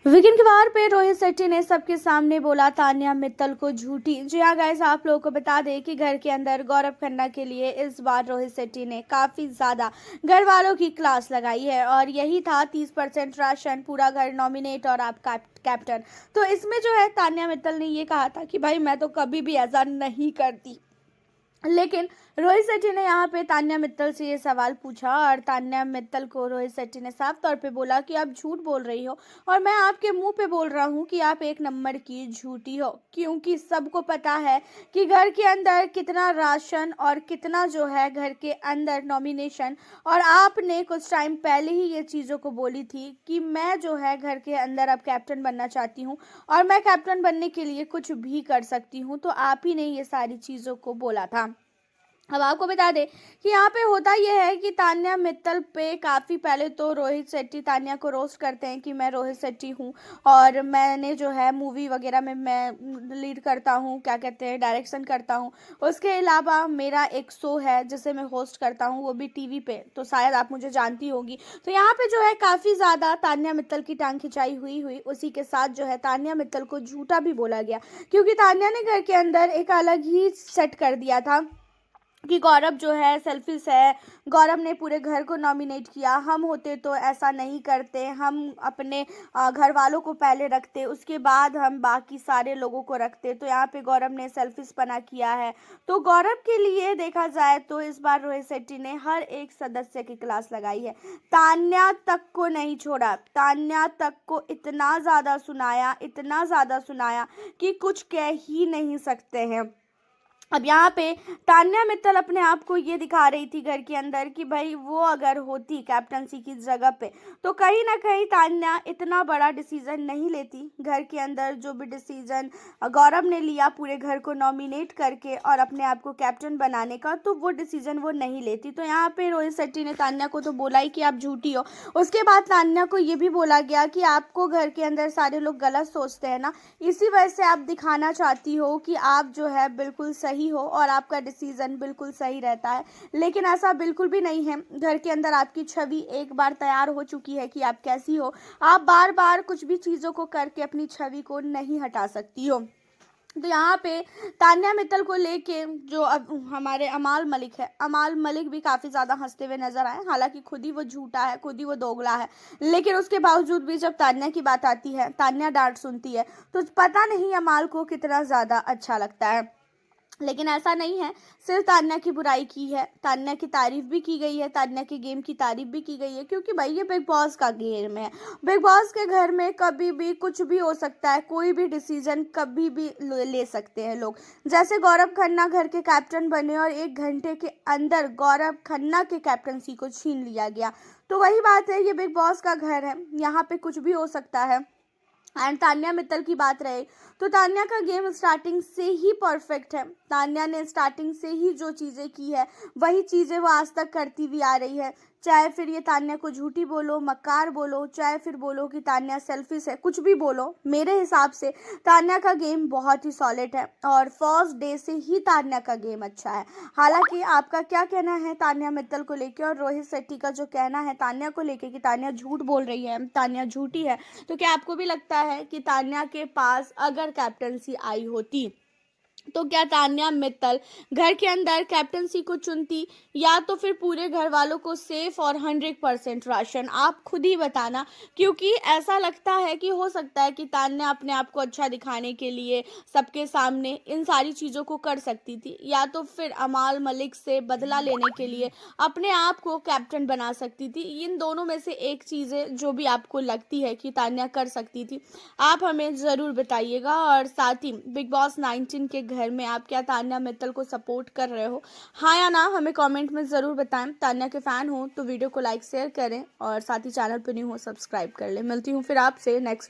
Weekend के वार पे रोहित शेट्टी ने सबके सामने बोला तान्या मित्तल को झूठी। जी हाँ गाइस, आप लोगों को बता दें कि घर के अंदर गौरव खन्ना के लिए इस बार रोहित शेट्टी ने काफ़ी ज़्यादा घर वालों की क्लास लगाई है और यही था 30% राशन, पूरा घर नॉमिनेट और आप कैप्टन। तो इसमें जो है तान्या मित्तल ने ये कहा था कि भाई मैं तो कभी भी ऐसा नहीं करती, लेकिन रोहित शेट्टी ने यहाँ पे तान्या मित्तल से ये सवाल पूछा और तान्या मित्तल को रोहित शेट्टी ने साफ तौर पे बोला कि आप झूठ बोल रही हो और मैं आपके मुंह पे बोल रहा हूँ कि आप एक नंबर की झूठी हो, क्योंकि सबको पता है कि घर के अंदर कितना राशन और कितना जो है घर के अंदर नॉमिनेशन। और आपने कुछ टाइम पहले ही ये चीज़ों को बोली थी कि मैं जो है घर के अंदर अब कैप्टन बनना चाहती हूँ और मैं कैप्टन बनने के लिए कुछ भी कर सकती हूँ। तो आप ही ने ये सारी चीज़ों को बोला था। अब आपको बता दें कि यहाँ पे होता यह है कि तान्या मित्तल पे काफ़ी पहले तो रोहित शेट्टी तान्या को रोस्ट करते हैं कि मैं रोहित शेट्टी हूँ और मैंने जो है मूवी वगैरह में मैं लीड करता हूँ, क्या कहते हैं, डायरेक्शन करता हूँ। उसके अलावा मेरा एक शो है जिसे मैं होस्ट करता हूँ, वो भी टीवी पे, तो शायद आप मुझे जानती होगी। तो यहाँ पे जो है काफ़ी ज़्यादा तान्या मित्तल की टांग खिंचाई हुई उसी के साथ जो है तान्या मित्तल को झूठा भी बोला गया, क्योंकि तान्या ने घर के अंदर एक अलग ही सेट कर दिया था कि गौरव जो है सेल्फिश है, गौरव ने पूरे घर को नॉमिनेट किया, हम होते तो ऐसा नहीं करते, हम अपने घर वालों को पहले रखते, उसके बाद हम बाकी सारे लोगों को रखते। तो यहाँ पे गौरव ने सेल्फिशपना किया है। तो गौरव के लिए देखा जाए तो इस बार रोहित शेट्टी ने हर एक सदस्य की क्लास लगाई है, तान्या तक को नहीं छोड़ा, तान्या तक को इतना ज़्यादा सुनाया, इतना ज़्यादा सुनाया कि कुछ कह ही नहीं सकते हैं। अब यहाँ पे तान्या मित्तल अपने आप को ये दिखा रही थी घर के अंदर कि भाई वो अगर होती कैप्टनसी की जगह पे तो कहीं ना कहीं तान्या इतना बड़ा डिसीजन नहीं लेती। घर के अंदर जो भी डिसीजन गौरव ने लिया पूरे घर को नॉमिनेट करके और अपने आप को कैप्टन बनाने का, तो वो डिसीजन वो नहीं लेती। तो यहाँ पे रोहित शेट्टी ने तान्या को तो बोला ही कि आप झूठी हो। उसके बाद तान्या को ये भी बोला गया कि आपको घर के अंदर सारे लोग गलत सोचते हैं ना, इसी वजह से आप दिखाना चाहती हो कि आप जो है बिल्कुल सही हो और आपका डिसीजन बिल्कुल सही रहता है, लेकिन ऐसा बिल्कुल भी नहीं है। घर के अंदर आपकी छवि एक बार तैयार हो चुकी है कि आप कैसी हो, आप बार बार कुछ भी चीज़ों को करके अपनी छवि को नहीं हटा सकती हो। तो यहाँ पे तान्या मित्तल को लेके जो अब हमारे अमाल मलिक है, अमाल मलिक भी काफ़ी ज़्यादा हंसते हुए नजर आए। हालांकि खुद ही वो झूठा है, खुद ही वो दोगला है, लेकिन उसके बावजूद भी जब तान्या की बात आती है, तान्या डांट सुनती है, तो पता नहीं अमाल को कितना ज़्यादा अच्छा लगता है। लेकिन ऐसा नहीं है सिर्फ तान्या की बुराई की है, तान्या की तारीफ भी की गई है, तान्या के गेम की तारीफ भी की गई है, क्योंकि भाई ये बिग बॉस का गेम है। बिग बॉस के घर में कभी भी कुछ भी हो सकता है, कोई भी डिसीजन कभी भी ले सकते हैं लोग। जैसे गौरव खन्ना घर के कैप्टन बने और 1 घंटे के अंदर गौरव खन्ना के कैप्टनसी को छीन लिया गया। तो वही बात है, ये बिग बॉस का घर है, यहाँ पे कुछ भी हो सकता है। एंड तान्या मित्तल की बात रहे तो तान्या का गेम स्टार्टिंग से ही परफेक्ट है। तान्या ने स्टार्टिंग से ही जो चीज़ें की है वही चीज़ें वो आज तक करती हुई आ रही है। चाहे फिर ये तान्या को झूठी बोलो, मक्कार बोलो, चाहे फिर बोलो कि तान्या सेल्फिश है, कुछ भी बोलो, मेरे हिसाब से तान्या का गेम बहुत ही सॉलिड है और फर्स्ट डे से ही तान्या का गेम अच्छा है। हालांकि आपका क्या कहना है तान्या मित्तल को लेकर और रोहित शेट्टी का जो कहना है तान्या को लेकर कि तान्या झूठ बोल रही है, तान्या झूठी है, तो क्या आपको भी लगता है कि तान्या के पास अगर कैप्टनसी आई होती तो क्या तान्या मित्तल घर के अंदर कैप्टनसी को चुनती, या तो फिर पूरे घर वालों को सेफ और 100% राशन? आप खुद ही बताना, क्योंकि ऐसा लगता है कि हो सकता है कि तान्या अपने आप को अच्छा दिखाने के लिए सबके सामने इन सारी चीज़ों को कर सकती थी, या तो फिर अमाल मलिक से बदला लेने के लिए अपने आप को कैप्टन बना सकती थी। इन दोनों में से एक चीज़ें जो भी आपको लगती है कि तान्या कर सकती थी, आप हमें ज़रूर बताइएगा। और साथ ही बिग बॉस 19 के घर में आप क्या तान्या मित्तल को सपोर्ट कर रहे हो, हाँ या ना, हमें कमेंट में ज़रूर बताएं। तान्या के फ़ैन हो तो वीडियो को लाइक शेयर करें और साथ ही चैनल पर न्यू हो सब्सक्राइब कर लें। मिलती हूँ फिर आपसे नेक्स्ट